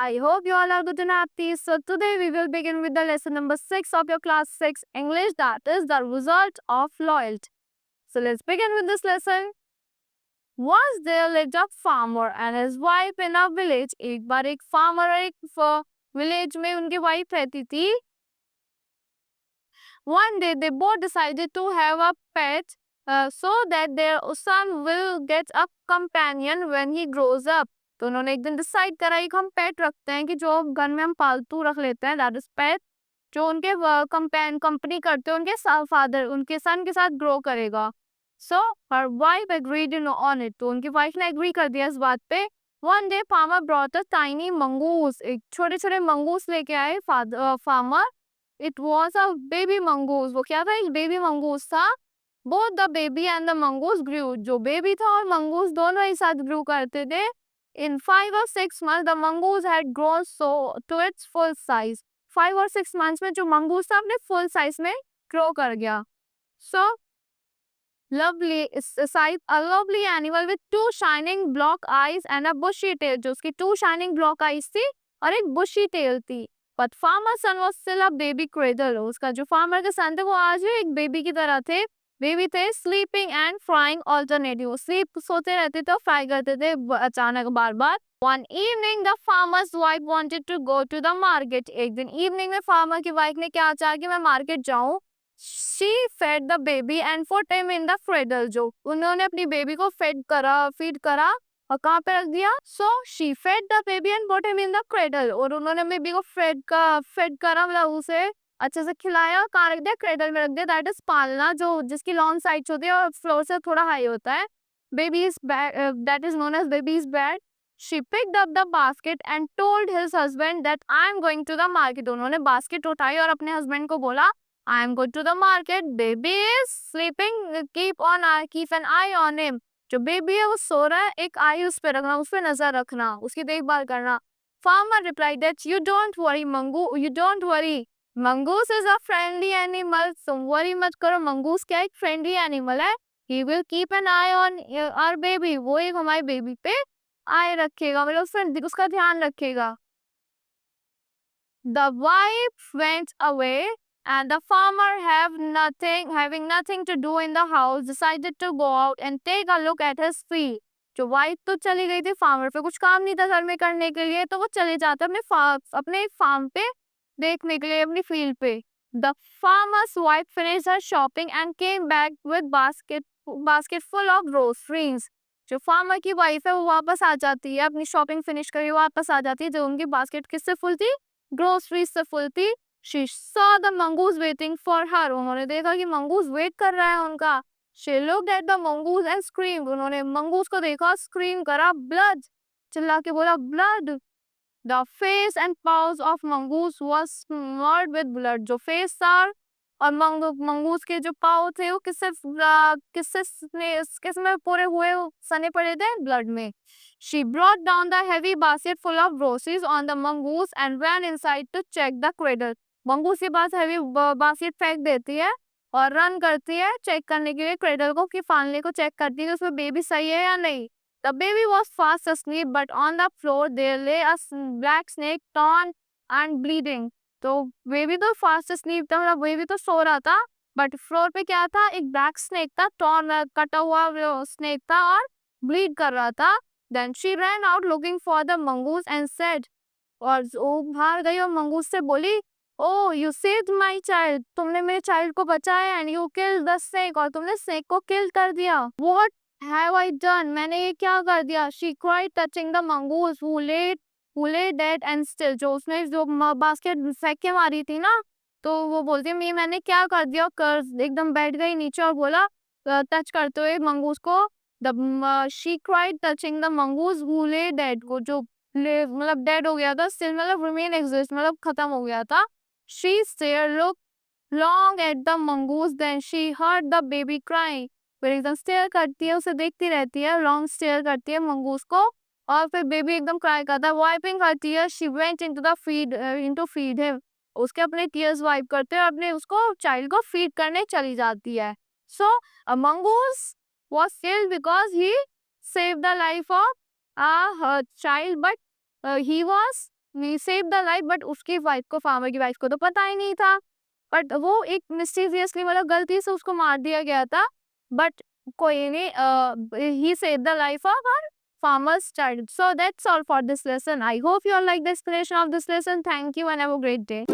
I hope you all are good and happy. So today we will begin with the lesson number 6 of your class 6 English, that is the result of loyalty. So let's begin with this lesson. Once there lived a farmer and his wife in a village. एक बार एक farmer और एक village में उनकी wife रहती थी. One day they both decided to have a pet so that their son will get a companion when he grows up. तो उन्होंने एक दिन डिसाइड करा कि हम पेट रखते हैं कि जो घर में हम पालतू रख लेते हैं, दैट इज पेट, जो उनके कंपनी करते हैं उनके फादर उनके सन के साथ ग्रो करेगा. So her wife agreed on it. तो उनकी वाइफ ने एग्री कर दिया इस बात पे. One day farmer brought a tiny mongoose. एक छोटे छोटे मंगूस लेके आए farmer. It was a baby mongoose. वो क्या था? एक बेबी मंगूस था. Both the baby and the mongoose grew. जो बेबी था और मंगूस दोनों एक साथ ग्रू करते थे. In 5 or 6 months, the mongoose had grown so to its full size. 5 or 6 months में जो mongoose था अपने full size में grow कर गया. So lovely, it's a lovely animal with 2 shining block eyes and a bushy tail. जो उसकी 2 shining block eyes थी और एक bushy tail थी. But farmer's son was still a baby cradle. उसका जो farmer का son थे वो आज भी एक baby की तरह थे. बेबी थे. Sleeping and frying alternative. Sleep सोते रहते थे और फ्राई करते थे अचानक बार बार. One evening the farmer's wife wanted to go to the market. एक दिन इवनिंग में फार्मर की वाइफ ने क्या चाहा कि मैं मार्केट जाऊं. She fed the baby and put him in the cradle. जो उन्होंने अपनी बेबी को फीड करा और कहाँ पे रख दिया. So she fed the baby and put him in the cradle. और उन्होंने बेबी को फेड करा, मतलब उसे अच्छे से खिलाया. कहाँ रख दिया? क्रेडल में रख दिया. दैट इज पालना, जो जिसकी लॉन्ग साइड्स होती है और फ्लोर से थोड़ा हाई होता है. Baby is bad, that is known as baby is bad. She picked up the basket and told his husband that I am going to the market. उन्होंने बास्केट उठाई और अपने हस्बैंड को बोला I am going to the market. Baby is sleeping, keep an eye on him. जो baby है वो सो रहा है, एक आई उस पे रखना, उस पे नजर रखना, उसकी देखभाल करना. Farmer replied that you don't worry mongoose, you don't worry, mongoose is a friendly animal. तुम वरी मत करो, मंगूस क्या एक फ्रेंडली एनिमल है. He will keep an eye on our baby. वो एक हमारे बेबी पे आई रखेगा, मतलब उसका ध्यान रखेगा. The wife went away and the farmer having nothing to do in the house decided to go out and take a look at his field. जो वाइफ तो चली गई थी, फार्मर पे कुछ काम नहीं था घर में करने के लिए, तो वो चले जाते अपने फार्म पे देखने के लिए, अपनी फील्ड पे. The farmer's wife finished her shopping and came back with basket full of groceries. जो फार्मर की वाइफ है वो वापस आ जाती है, अपनी शॉपिंग फिनिश करके वापस आ जाती है. जो उनकी बास्केट किससे फुल थी? ग्रोसरीज से फुल थी. She saw the mongoose waiting for her. उन्होंने देखा कि मंगूस वेट कर रहा है उनका. She looked at the mongoose and screamed. उन्होंने मंगूस को देखा, स्क्रीम करा, ब्लड, चिल्ला के बोला blood. The face and paws of mongoose was smeared with blood. जो फेस था और मंगूस के जो पाव थे वो किसमें पूरे हुए सने पड़े थे? ब्लड में. She brought down the heavy basket full of groceries on the mongoose and ran inside to check the cradle. Mongoose के पास हैवी बास्केट फेंक देती है और रन करती है चेक करने के लिए क्रेडल को, कि फाइनली को चेक करती है कि उसमें बेबी सही है या नहीं. The baby was fast asleep, but on the floor there lay a black snake, torn and bleeding. तो बेबी तो फास्ट स्लीप था, मतलब बेबी तो सो रहा था, बट फ्लोर पे क्या था? एक ब्लैक स्नेक था, टॉर्न कटा हुआ स्नेक था और ब्लीड कर रहा था. Then she ran out looking for the mongoose and said, और वो बाहर गई और मंगूस से बोली, Oh, you saved my child. तुमने मेरे चाइल्ड को बचाया. And you killed the snake. और तुमने स्नेक को किल कर दिया. What have I done? मैंने ये क्या कर दिया? She cried, touching the mongoose who lay dead and still. जो उसने जो बास्केट फेंक के मारी थी ना, तो वो बोलती है मैंने क्या कर दिया. कर एकदम बैठ गई नीचे और बोला टच करते हुए मंगूस को. She cried, touching the mongoose who lay dead. वो जो मतलब डेड हो गया था, स्टिल मतलब रिमेन एग्जिस्ट, मतलब खत्म हो गया था. She stared long at the mongoose, then she heard the baby crying. फिर एकदम स्टेयर करती है, उसे देखती रहती है, लॉन्ग स्टेयर करती है मंगूस को, और फिर बेबी एकदम क्राई करता है. Wiping her tears, she went into feed him. उसके अपने टीयर्स वाइप करते हैं और अपने उसको चाइल्ड को फीड करने चली जाती है. So a mongoose was killed because he saved the life of her child, but he was he save the life, but उसकी वाइफ को, फार्मर की वाइफ को तो पता ही नहीं था। बट वो एक मिस्टीरियसली, मतलब गलती से उसको मार दिया गया था। बट कोई नहीं, he save the life of our farmer's child. So that's all for this lesson. I hope you all like the explanation of this lesson. Thank you and have a great day.